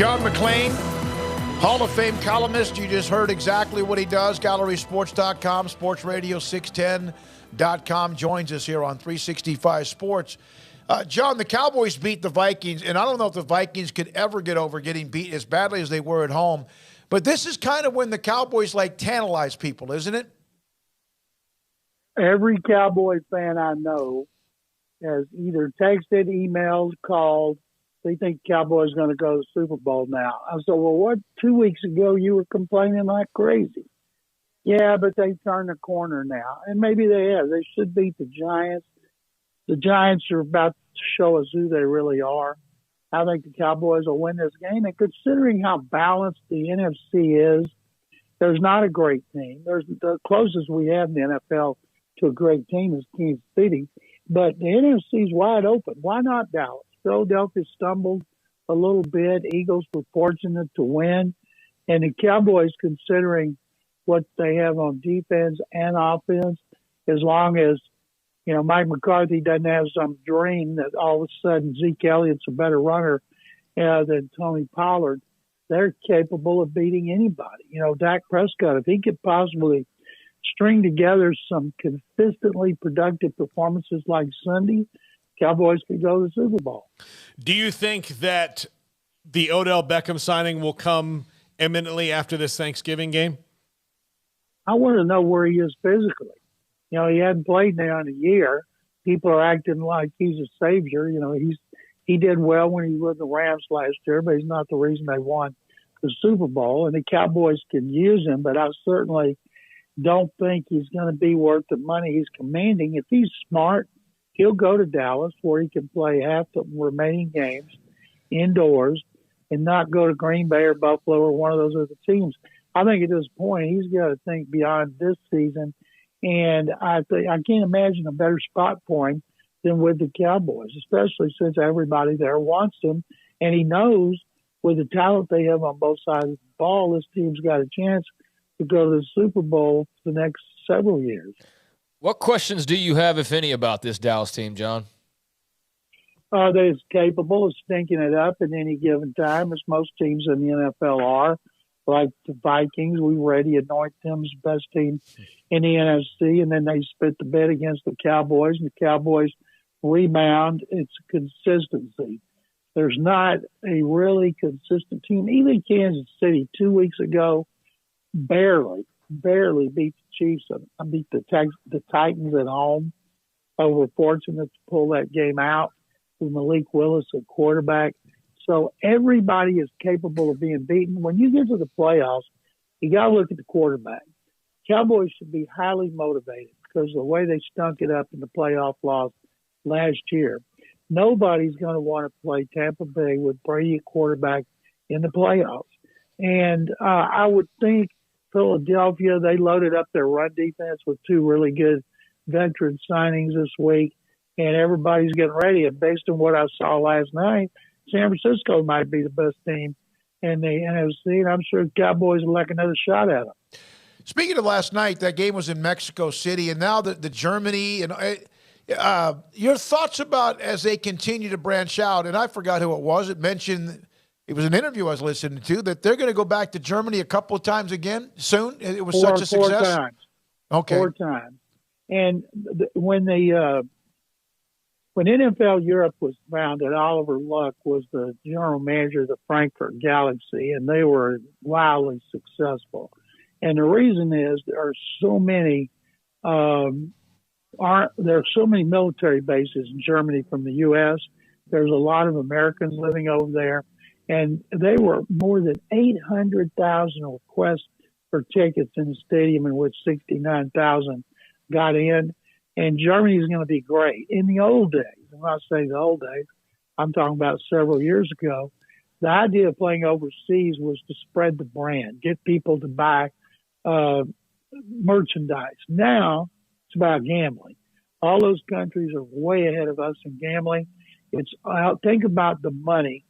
John McClain, Hall of Fame columnist. You just heard exactly what he does. GallerySports.com, SportsRadio610.com joins us here on 365 Sports. John, the Cowboys beat the Vikings, and I don't know if the Vikings could ever get over getting beat as badly as they were at home. But this is kind of when the Cowboys tantalize people, isn't it? Every Cowboy fan I know has either texted, emailed, called. They think Cowboys going to go to the Super Bowl now. I said, well, what? 2 weeks ago you were complaining like crazy. Yeah, but they turned the corner now. And maybe they have. They should beat the Giants. The Giants are about to show us who they really are. I think the Cowboys will win this game. And considering how balanced the NFC is, there's not a great team. There's the closest we have in the NFL to a great team is Kansas City. But the NFC is wide open. Why not Dallas? Philadelphia stumbled a little bit. Eagles were fortunate to win. And the Cowboys, considering what they have on defense and offense, as long as, Mike McCarthy doesn't have some dream that all of a sudden Zeke Elliott's a better runner than Tony Pollard, they're capable of beating anybody. Dak Prescott, if he could possibly string together some consistently productive performances like Sunday, Cowboys could go to the Super Bowl. Do you think that the Odell Beckham signing will come imminently after this Thanksgiving game? I want to know where he is physically. He hadn't played now in a year. People are acting like he's a savior. He did well when he was with the Rams last year, but he's not the reason they won the Super Bowl. And the Cowboys can use him, but I certainly don't think he's going to be worth the money he's commanding. If he's smart, he'll go to Dallas where he can play half the remaining games indoors and not go to Green Bay or Buffalo or one of those other teams. I think at this point he's got to think beyond this season, and I can't imagine a better spot for him than with the Cowboys, especially since everybody there wants him, and he knows with the talent they have on both sides of the ball, this team's got a chance to go to the Super Bowl for the next several years. What questions do you have, if any, about this Dallas team, John? They're capable of stinking it up at any given time, as most teams in the NFL are. Like the Vikings, we already anoint them as the best team in the NFC, and then they spit the bed against the Cowboys, and the Cowboys rebound. It's consistency. There's not a really consistent team. Even Kansas City 2 weeks ago barely beat the Chiefs. I beat the Titans at home. We're fortunate to pull that game out with Malik Willis at quarterback. So everybody is capable of being beaten. When you get to the playoffs, you got to look at the quarterback. Cowboys should be highly motivated because of the way they stunk it up in the playoff loss last year. Nobody's going to want to play Tampa Bay with Brady at quarterback in the playoffs. And I would think Philadelphia, they loaded up their run defense with two really good veteran signings this week, and everybody's getting ready. And based on what I saw last night, San Francisco might be the best team in the NFC, and I'm sure the Cowboys will like another shot at them. Speaking of last night, that game was in Mexico City, and now the Germany and your thoughts about as they continue to branch out, and I forgot who it was. It mentioned it was an interview I was listening to that they're going to go back to Germany a couple of times again soon. It was such a success. 4 times. Okay, 4 times. And when NFL Europe was founded, Oliver Luck was the general manager of the Frankfurt Galaxy, and they were wildly successful. And the reason is there are so many military bases in Germany from the U.S. There's a lot of Americans living over there, and they were more than 800,000 requests for tickets in the stadium, in which 69,000 got in. And Germany is going to be great. In the old days, I'm not saying the old days, I'm talking about several years ago, the idea of playing overseas was to spread the brand, get people to buy merchandise. Now it's about gambling. All those countries are way ahead of us in gambling. Think about the money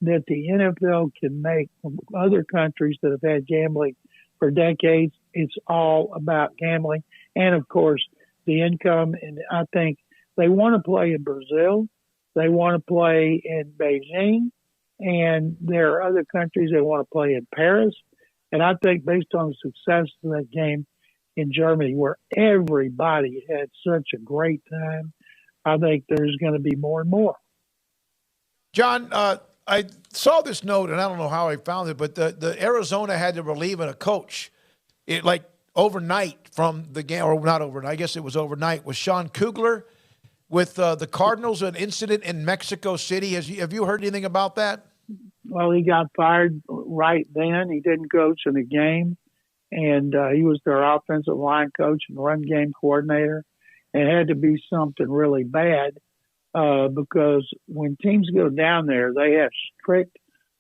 that the NFL can make from other countries that have had gambling for decades. It's all about gambling. And, of course, the income. And I think they want to play in Brazil. They want to play in Beijing. And there are other countries that want to play in Paris. And I think based on the success of that game in Germany, where everybody had such a great time, I think there's going to be more and more. John, I saw this note, and I don't know how I found it, but the Arizona had to relieve a coach, overnight from the game, or not overnight, I guess it was overnight, with Sean Kugler with the Cardinals, an incident in Mexico City. Have you heard anything about that? Well, he got fired right then. He didn't coach in the game, and he was their offensive line coach and run game coordinator. It had to be something really bad because when teams go down there, they have strict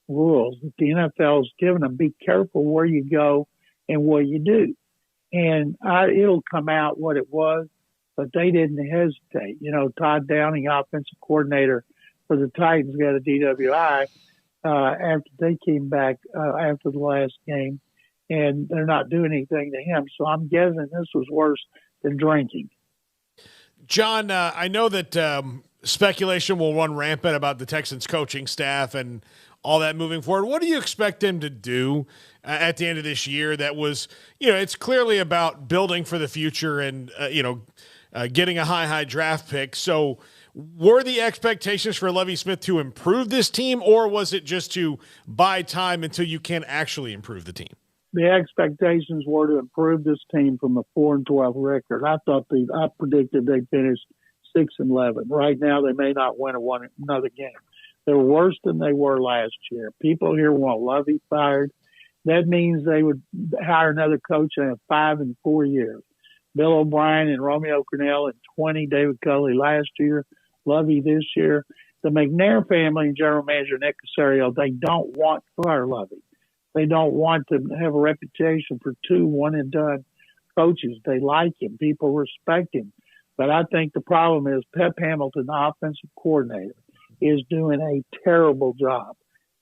rules that the NFL's given them. Be careful where you go and what you do. And it'll come out what it was, but they didn't hesitate. You know, Todd Downing, offensive coordinator for the Titans, got a DWI after they came back after the last game, and they're not doing anything to him. So I'm guessing this was worse than drinking. John, I know that speculation will run rampant about the Texans coaching staff and all that moving forward. What do you expect them to do at the end of this year that was, it's clearly about building for the future and, getting a high draft pick. So were the expectations for Lovie Smith to improve this team, or was it just to buy time until you can actually improve the team? The expectations were to improve this team from a 4-12 record. I predicted they'd finish 6-11. Right now, they may not win another game. They're worse than they were last year. People here want Lovie fired. That means they would hire another coach in 5 and 4 years. Bill O'Brien and Romeo Crennel in 20, David Culley last year, Lovie this year. The McNair family and general manager Nick Caserio, they don't want to fire Lovie. They don't want to have a reputation for 2 one-and-done coaches. They like him. People respect him. But I think the problem is Pep Hamilton, the offensive coordinator, is doing a terrible job.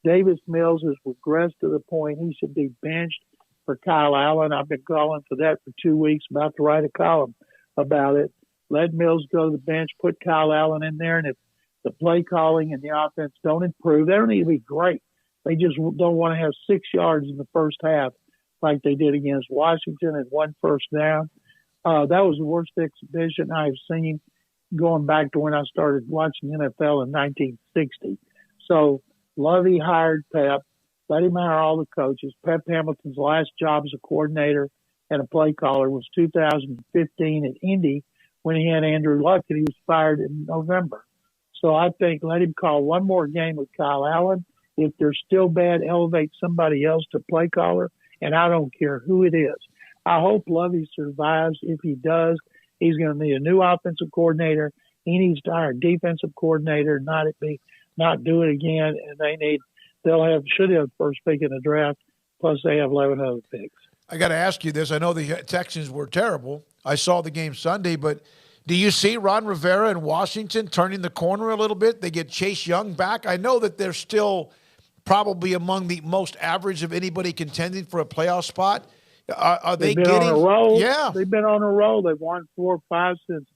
Davis Mills has regressed to the point he should be benched for Kyle Allen. I've been calling for that for 2 weeks, about to write a column about it. Let Mills go to the bench, put Kyle Allen in there, and if the play calling and the offense don't improve, they don't need to be great. They just don't want to have 6 yards in the first half like they did against Washington and 1 first down. That was the worst exhibition I've seen going back to when I started watching NFL in 1960. So Lovie hired Pep, let him hire all the coaches. Pep Hamilton's last job as a coordinator and a play caller was 2015 at Indy when he had Andrew Luck, and he was fired in November. So I think let him call one more game with Kyle Allen. If they're still bad, elevate somebody else to play caller, and I don't care who it is. I hope Lovie survives. If he does, he's going to need a new offensive coordinator. He needs to hire a defensive coordinator, not do it again. And should have first pick in the draft. Plus, they have 11 other picks. I got to ask you this. I know the Texans were terrible. I saw the game Sunday, but do you see Ron Rivera in Washington turning the corner a little bit? They get Chase Young back. I know that they're still probably among the most average of anybody contending for a playoff spot. Are they getting on a roll? Yeah, they've been on a roll. They've won 4 or 5 since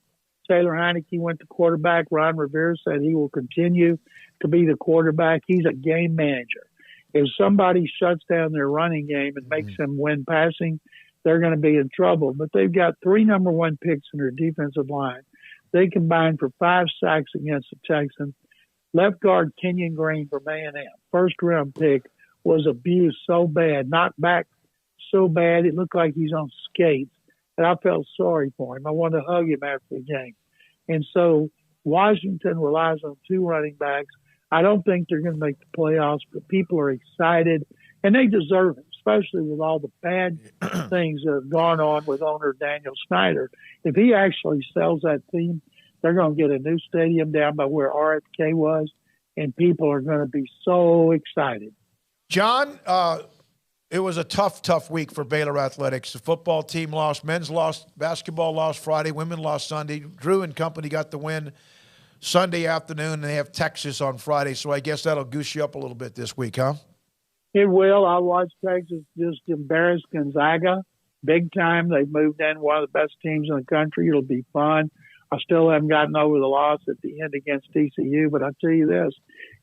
Taylor Heineke went to quarterback. Ron Rivera said he will continue to be the quarterback. He's a game manager. If somebody shuts down their running game and makes them win passing, they're going to be in trouble. But they've got 3 number 1 picks in their defensive line. They combined for 5 sacks against the Texans. Left guard Kenyon Green from A&M, first-round pick, was abused so bad, knocked back so bad, it looked like he's on skates. And I felt sorry for him. I wanted to hug him after the game. And so Washington relies on 2 running backs. I don't think they're going to make the playoffs, but people are excited, and they deserve it, especially with all the bad things that have gone on with owner Daniel Snyder. If he actually sells that team, they're going to get a new stadium down by where RFK was, and people are going to be so excited. John, it was a tough week for Baylor Athletics. The football team lost, men's lost, basketball lost Friday, women lost Sunday. Drew and company got the win Sunday afternoon, and they have Texas on Friday, so I guess that'll goose you up a little bit this week, huh? It will. I watched Texas just embarrass Gonzaga big time. They've moved in one of the best teams in the country. It'll be fun. I still haven't gotten over the loss at the end against TCU, but I'll tell you this,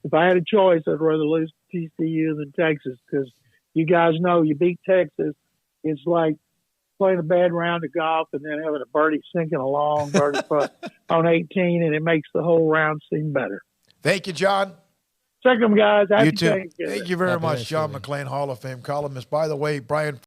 if I had a choice, I'd rather lose to TCU than Texas, because you guys know you beat Texas, it's like playing a bad round of golf and then having a birdie sinking along, birdie putt on 18, and it makes the whole round seem better. Thank you, John. Second, guys. Happy You too. Thanksgiving. Thank you very Happy much, John Thanksgiving. McClain, Hall of Fame columnist. By the way, Brian